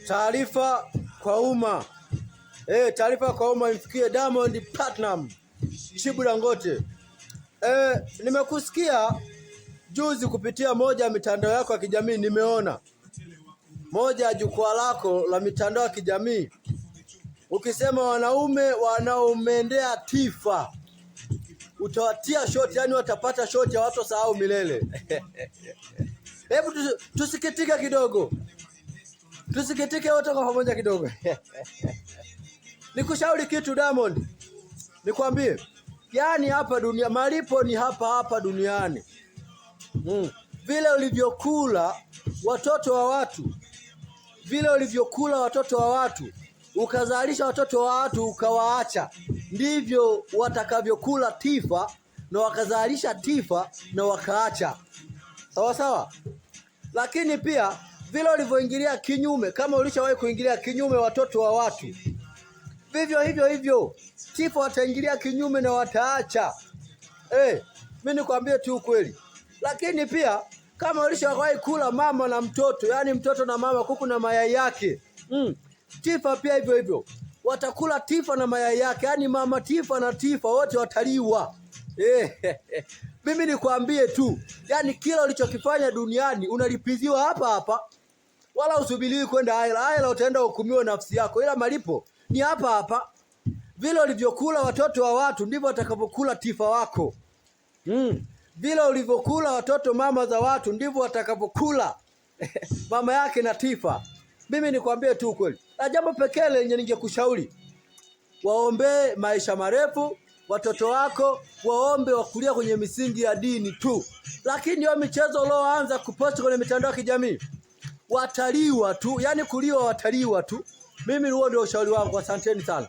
Taarifa kwa umma. Taarifa kwa umma imfikie Diamond Platinum Chibu Dangote. Nimekusikia juzi kupitia moja ya mitandao yako ya kijamii, nimeona moja ya jukwaa lako la mitandao ya kijamii ukisema wanaume wanaomendea Tifa utawatia shoti, yani watapata shoti ya watu sahau milele. Hebu tusikitike kidogo. Tusikitike wote kwa pamoja kidogo. Nikushauri kitu Diamond. Nikwambie, yani hapa dunia malipo ni hapa duniani. Vile ulivyokula watoto wa watu, vile ulivyokula watoto wa watu, ukazalisha watoto wa watu ukawaacha, ndivyo watakavyokula Tifa na wakazalisha Tifa na wakaacha. Sawa sawa? Lakini pia vile ulivyoingilia kinyume, kama ulishawahi kuingilia kinyume watoto wa watu, vivyo hivyo Tifa wataingilia kinyume na wataacha. Mimi nikwambie tu ukweli. Lakini pia kama ulishawahi kula mama na mtoto, yani mtoto na mama, kuku na mayai yake, Tifa pia hivyo watakula Tifa na mayai yake, yani mama Tifa na Tifa wote wataliwa. Mimi nikwambie tu, yani kila ulichokifanya duniani unalipiziwa hapa. Wala usubiri kwenda aila utaenda hukumiwa nafsi yako, ila malipo ni hapa. Vile ulivyokula watoto wa watu ndivyo watakapokula Tifa wako. Vile ulivyokula watoto mama za watu ndivyo watakapokula mama yake na Tifa. Mimi nikwambie tu kweli. Na jambo pekee lenye ningekushauri, waombe maisha marefu watoto wako, waombe wakulia kwenye misingi ya dini tu. Lakini hiyo michezo ulioanza kupost kwenye mitandao ya kijamii, wataliwa tu, yani kuliwa wataliwa tu. Mimi huo ndio ushauri wangu. Asanteni sana.